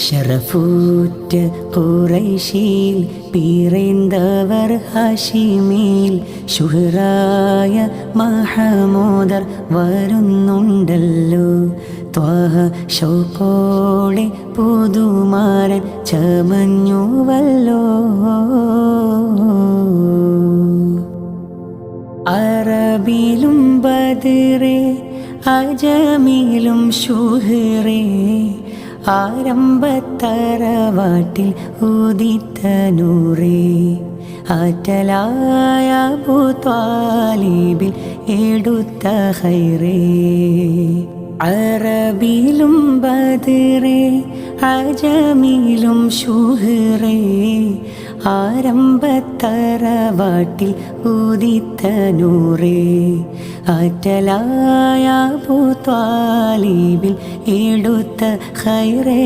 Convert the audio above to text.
ഷറഫൂറ്റ ഖുറൈശിൽ പിറந்தവർ ഹാഷിമിൽ ശുഹറായ മഹമൂദർ വരുന്നുണ്ടല്ലോ. ത്വാഹ ശൗഖോടെ പുതുമാരൻ ചമഞ്ഞുവല്ലോ. അറബിലും ബദറേ അജമിലും ശുഹറേ ആരംഭത്തറവാട്ടിൽ ഉദിത്ത നൂറേ ആറ്റലായ അബൂ ത്വാലിബിൽ എടുത്ത ഖൈറേ. അറബിലും ബദറേ അജമിലും ശുഹറേ ആരംഭത്തറവാട്ടിൽ ഉദിത്ത നൂറേ ആറ്റലായ അബൂ ത്വാലിബിൽ എടുത്ത ഖൈറേ.